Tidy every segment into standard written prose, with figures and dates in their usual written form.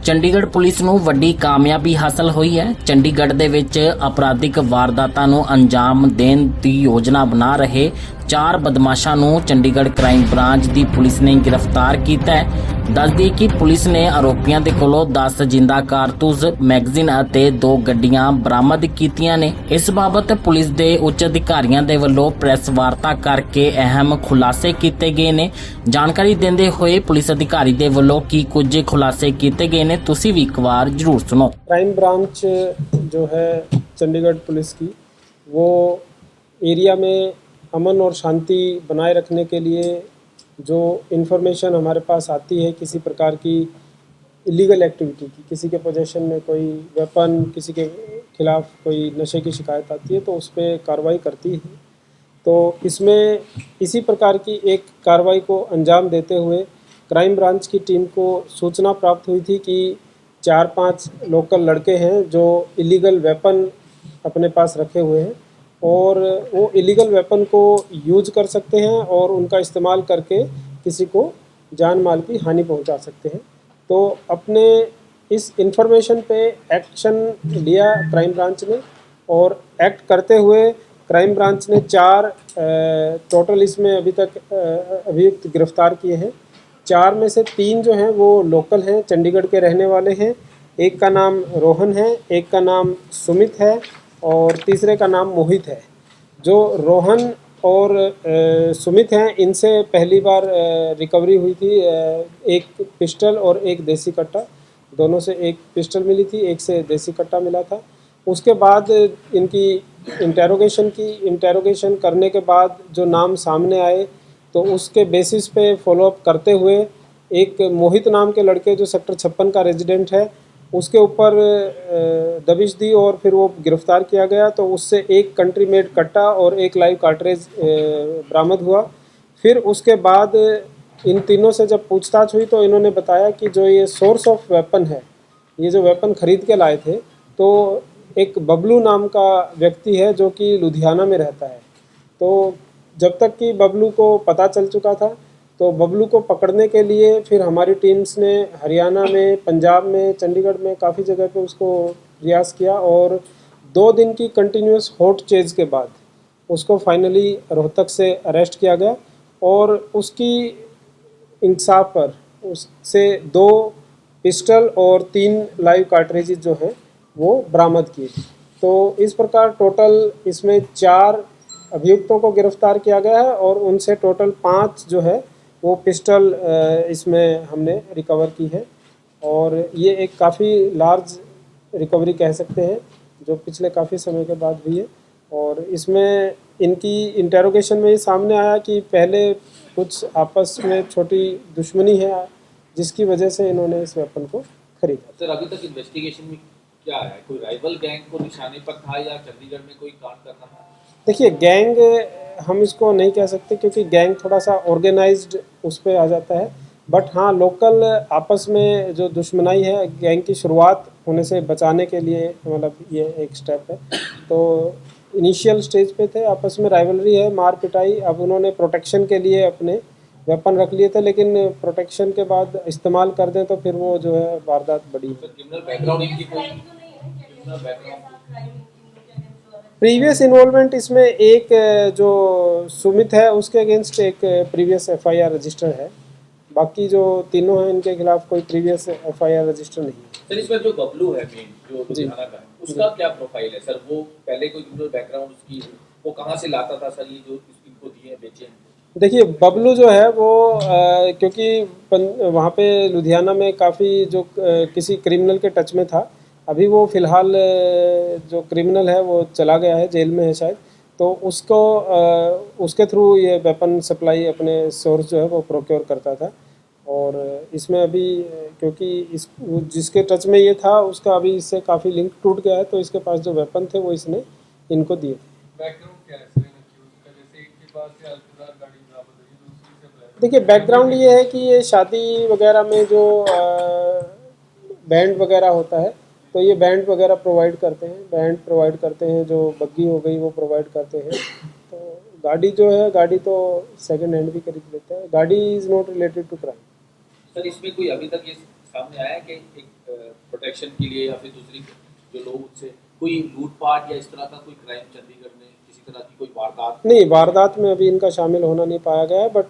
Chandigarh police ਨੂੰ ਵੱਡੀ ਕਾਮਯਾਬੀ ਹਾਸਲ ਹੋਈ ਹੈ। ਚੰਡੀਗੜ੍ਹ ਦੇ ਵਿੱਚ ਅਪਰਾਧਿਕ ਵਾਰਦਾਤਾਂ ਨੂੰ ਅੰਜਾਮ ਦੇਣ ਦੀ ਯੋਜਨਾ ਬਣਾ ਰਹੇ 4 ਬਦਮਾਸ਼ਾਂ ਨੂੰ ਚੰਡੀਗੜ੍ਹ ਕ੍ਰਾਈਮ ਬ੍ਰਾਂਚ ਦੀ ਪੁਲਿਸ ਨੇ ਗ੍ਰਿਫਤਾਰ ਕੀਤਾ ਹੈ। ਦੱਸਦੀ ਕਿ ਪੁਲਿਸ ਨੇ ਆਰੋਪੀਆਂ ਦੇ ਕੋਲੋਂ 10 ਜਿੰਦਾ ਕਾਰਤੂਸ, ਮੈਗਜ਼ੀਨ ਅਤੇ 2 ਗੱਡੀਆਂ ਬਰਾਮਦ ਕੀਤੀਆਂ ਨੇ। ਇਸ ਬਾਬਤ ਪੁਲਿਸ ਦੇ ਉੱਚ ਅਧਿਕਾਰੀਆਂ ਦੇ ਵੱਲੋਂ ਪ੍ਰੈਸ ਵਾਰਤਾ ਕਰਕੇ ਅਹਿਮ ਖੁਲਾਸੇ ਕੀਤੇ ਗਏ ਨੇ। ਜਾਣਕਾਰੀ ਦਿੰਦੇ ਹੋਏ ਪੁਲਿਸ ਅਧਿਕਾਰੀ ਦੇ ਵੱਲੋਂ ਕੀ ਕੁਝ ਖੁਲਾਸੇ ਕੀਤੇ गए ने तुसी भी एक बार जरूर सुनो। क्राइम ब्रांच जो है चंडीगढ़ पुलिस की, वो एरिया में अमन और शांति बनाए रखने के लिए जो इन्फॉर्मेशन हमारे पास आती है किसी प्रकार की इलीगल एक्टिविटी की, किसी के पोजेशन में कोई वेपन, किसी के खिलाफ कोई नशे की शिकायत आती है तो उस पर कार्रवाई करती है। तो इसमें इसी प्रकार की एक कार्रवाई को अंजाम देते हुए क्राइम ब्रांच की टीम को सूचना प्राप्त हुई थी कि 4-5 लोकल लड़के हैं जो इलीगल वेपन अपने पास रखे हुए हैं और वो इलीगल वेपन को यूज कर सकते हैं और उनका इस्तेमाल करके किसी को जान माल की हानि पहुंचा सकते हैं। तो अपने इस इंफॉर्मेशन पे एक्शन लिया क्राइम ब्रांच ने और एक्ट करते हुए क्राइम ब्रांच ने 4 टोटल इसमें अभी तक अभियुक्त गिरफ्तार किए हैं। 4 में से 3 जो हैं वो लोकल हैं, चंडीगढ़ के रहने वाले हैं। एक का नाम रोहन है, एक का नाम सुमित है और तीसरे का नाम मोहित है। जो रोहन और सुमित हैं, इनसे पहली बार रिकवरी हुई थी एक पिस्टल और एक देसी कट्टा। दोनों से एक पिस्टल मिली थी, एक से देसी कट्टा मिला था। उसके बाद इनकी इंटेरोगेशन करने के बाद जो नाम सामने आए तो उसके बेसिस पे फॉलोअप करते हुए एक मोहित नाम के लड़के जो सेक्टर 56 का रेजिडेंट है उसके ऊपर दबिश दी और फिर वो गिरफ्तार किया गया। तो उससे एक कंट्री मेड कट्टा और एक लाइव कार्ट्रेज बरामद हुआ। फिर उसके बाद इन तीनों से जब पूछताछ हुई तो इन्होंने बताया कि जो ये सोर्स ऑफ वेपन है, ये जो वेपन खरीद के लाए थे, तो एक बबलू नाम का व्यक्ति है जो कि लुधियाना में रहता है। तो जब तक कि बबलू को पता चल चुका था तो बबलू को पकड़ने के लिए फिर हमारी टीम्स ने हरियाणा में, पंजाब में, चंडीगढ़ में काफ़ी जगह पे उसको प्रयास किया और 2 दिन की कंटिन्यूस हॉट चेज के बाद उसको फाइनली रोहतक से अरेस्ट किया गया और उसकी इंसाफ पर उससे 2 पिस्टल और 3 लाइव कार्ट्रिजेज जो हैं वो बरामद किए। तो इस प्रकार टोटल इसमें 4 अभियुक्तों को गिरफ्तार किया गया है और उनसे टोटल 5 जो है वो पिस्टल इसमें हमने रिकवर की है और ये एक काफ़ी लार्ज रिकवरी कह सकते हैं जो पिछले काफ़ी समय के बाद हुई है। और इसमें इनकी इंटेरोगेशन में ये सामने आया कि पहले कुछ आपस में छोटी दुश्मनी है जिसकी वजह से इन्होंने इस वेपन को खरीदा। सर, अभी तक इन्वेस्टिगेशन में क्या है? कोई राइवल गैंग को निशाने पर था या चंडीगढ़ में कोई कांड करना था? देखिए, गैंग हम इसको नहीं कह सकते क्योंकि गैंग थोड़ा सा ऑर्गेनाइज्ड उस पर आ जाता है। बट हाँ, लोकल आपस में जो दुश्मनाई है गैंग की शुरुआत होने से बचाने के लिए मतलब ये एक स्टेप है। तो इनिशियल स्टेज पे थे, आपस में राइवलरी है, मार पिटाई। अब उन्होंने प्रोटेक्शन के लिए अपने वेपन रख लिए थे लेकिन प्रोटेक्शन के बाद इस्तेमाल कर दें तो फिर वो जो है वारदात बड़ी है। क्रिमिनल बैकग्राउंड इनकी कोई क्रिमिनल बैकग्राउंड प्रीवियस इन्वॉल्वमेंट इसमें एक जो सुमित है उसके अगेंस्ट एक प्रीवियस FIR रजिस्टर है। बाकी जो तीनों हैं इनके खिलाफ कोई प्रीवियस FIR रजिस्टर नहीं है। सर, इसमें जो बबलू है मेन जो लुधियाना का है, उसका क्या प्रोफाइल है सर? वो पहले कोई क्रिमिनल बैकग्राउंड उसकी, वो कहाँ से लाता था सर ये जो इनको दिए बेचे? देखिए, बबलू जो है वो क्योंकि वहाँ पे लुधियाना में काफ़ी जो किसी क्रिमिनल के टच में था, अभी वो फ़िलहाल जो क्रिमिनल है वो चला गया है, जेल में है शायद। तो उसको उसके थ्रू ये वेपन सप्लाई अपने सोर्स जो है वो प्रोक्योर करता था। और इसमें अभी क्योंकि इस जिसके टच में ये था उसका अभी इससे काफ़ी लिंक टूट गया है तो इसके पास जो वेपन थे वो इसने इनको दिए थे। बैकग्राउंड क्या है सर इनका? जैसे एक के पास से अल्पदार गाड़ी बरामद हुई, दूसरी से देखिए, बैकग्राउंड ये है कि ये शादी वगैरह में जो बैंड वगैरह होता है तो ये बैंड वगैरह प्रोवाइड करते हैं, जो बग्गी हो गई वो प्रोवाइड करते हैं। तो गाड़ी जो है, गाड़ी तो सेकंड हैंड भी खरीद लेते हैं। गाड़ी is not related to crime. Sir, इसमें कोई अभी तक ये सामने आया है कि एक प्रोटेक्शन के लिए या फिर दूसरी जो लोग उनसे कोई लूटपाट या इस तरह का कोई क्राइम चंडीगढ़ में किसी तरह की कोई वारदात? नहीं, वारदात में अभी इनका शामिल होना नहीं पाया गया है, बट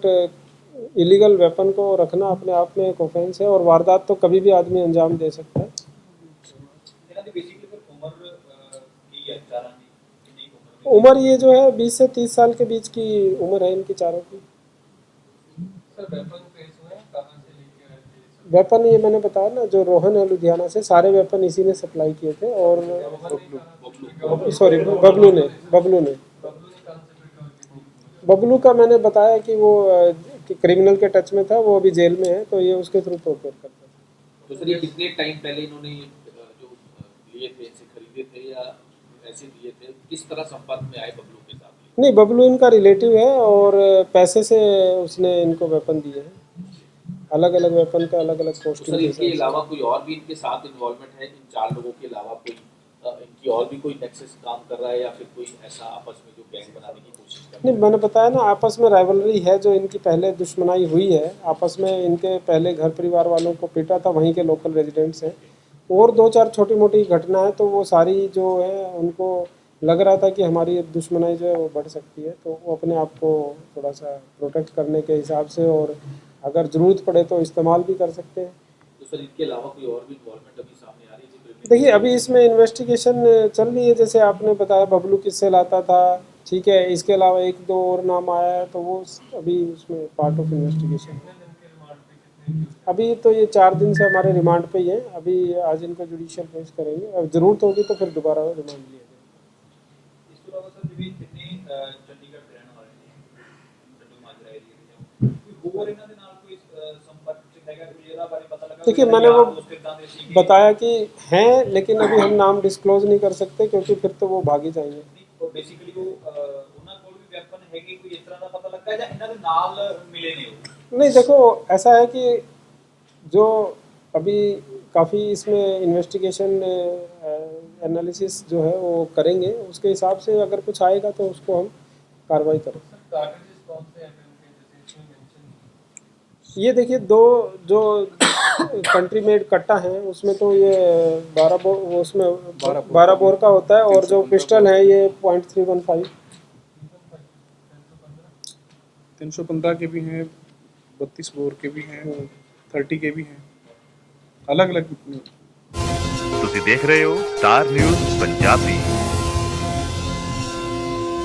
इलीगल वेपन को रखना अपने आप में एक ऑफेंस है और वारदात तो कभी भी आदमी अंजाम दे सकता है। उम्र ये जो है 20 से 30 साल के बीच की उम्र है इनकी चारों की। सर वेपन ट्रेस हुए हैं, कहाँ से लेके आए थे? वेपन ये मैंने बताया ना, जो रोहन है लुधियाना से, सारे वेपन इसी ने सप्लाई किए थे। और सॉरी, बबलू ने बबलू ने कहाँ से रिकवर की? बबलू का मैंने बताया कि वो क्रिमिनल के टच में था, वो अभी जेल में है, तो ये उसके थ्रू प्रोक्योर करता था। तो सर ये कितने टाइम पहले इन्होंने जो लिए थे, इनसे खरीदे थे या ऐसे लिए थे, किस तरह संपर्क में आए बबलू के साथ? नहीं, बबलू इनका रिलेटिव है और पैसे से उसने इनको वेपन दिए हैं। अलग अलग वेपन का अलग अलग तो पोस्टिंग सर के इनके हिसाब अलावा कोई और भी इनके साथ इन्वॉल्वमेंट है? इन 4 लोगों के अलावा कोई इनकी और भी कोई नेक्सस काम कर रहा है या फिर कोई ऐसा आपस में जो गैंग बनाने की कोशिश कर रहा से। नहीं, मैंने बताया ना, आपस में राइवलरी है, जो इनकी पहले दुश्मनाई हुई है आपस में। इनके पहले घर परिवार वालों को पीटा था, वहीं के लोकल रेजिडेंट्स हैं। और 2-4 छोटी मोटी घटना है, तो वो सारी जो है उनको लग रहा था कि हमारी दुश्मनाई जो है वो बढ़ सकती है, तो वो अपने आप को थोड़ा सा प्रोटेक्ट करने के हिसाब से, और अगर ज़रूरत पड़े तो इस्तेमाल भी कर सकते हैं। तो सर इनके अलावा कोई और भी इन्वॉल्वमेंट अभी सामने आ रही है? देखिए, अभी इसमें इन्वेस्टिगेशन चल रही है। जैसे आपने बताया बबलू किससे लाता था, ठीक है, इसके अलावा 1-2 और नाम आया है, तो वो अभी उसमें पार्ट ऑफ इन्वेस्टिगेशन है। कितने दिन के रिमांड पे, कितने की? अभी तो ये 4 दिन से हमारे रिमांड पे ही हैं। अभी आज इनको जुडिशियल पेश करेंगे, अब ज़रूरत होगी तो फिर दोबारा रिमांड लिया जाएगा। ਇਸ ਤੋਂ ਇਲਾਵਾ ਸਰ ਜਿਵੇਂ ਜਿੰਨੇ ਚੰਡੀਗੜ੍ਹ ਦੇ ਰਹਿਣ ਵਾਲੇ ਨੇ ਚੱਡੂ ਮਾਜਰਾ ਏਰੀਆ ਦੇ ਜਾਂ ਕੋਈ ਹੋਰ ਇਹਨਾਂ ਦੇ ਨਾਲ ਕੋਈ ਸੰਪਰਕ ਚ ਹੈਗਾ, ਕੋਈ ਇਹਦਾ ਬਾਰੇ ਪਤਾ ਲੱਗਾ? देखिए, मैंने वो बताया कि हैं, लेकिन अभी हम नाम डिस्क्लोज नहीं कर सकते क्योंकि फिर तो वो भाग ही जाएंगे। ਬੇਸਿਕਲੀ ਉਹ ਉਹਨਾਂ ਕੋਲ ਵੀ ਵੈਪਨ ਹੈਗੇ, ਕੋਈ ਇਸ ਤਰ੍ਹਾਂ ਦਾ ਪਤਾ ਲੱਗਾ ਜਾਂ ਇਹਨਾਂ ਦੇ ਨਾਲ ਮਿਲੇ ਨੇ ਉਹ? नहीं, देखो ऐसा है कि जो अभी काफ़ी इसमें इन्वेस्टिगेशन एनालिसिस जो है वो करेंगे, उसके हिसाब से अगर कुछ आएगा तो उसको हम कार्रवाई करें। सर कार्टेजेस कौन से हैं उनके, जैसे इसमें मेंशन? ये देखिए, 2 जो कंट्री मेड कट्टा हैं उसमें तो ये 12 बोर, वो उसमें 12 बोर का होता है, और जो पिस्टल है ये .315। 315 के भी हैं, 32 बोर के भी हैं, 30 के भी हैं, अलग अलग। ਤੁਸੀਂ ਦੇਖ ਰਹੇ ਹੋ ਸਟਾਰ ਨਿਊਜ਼ ਪੰਜਾਬੀ।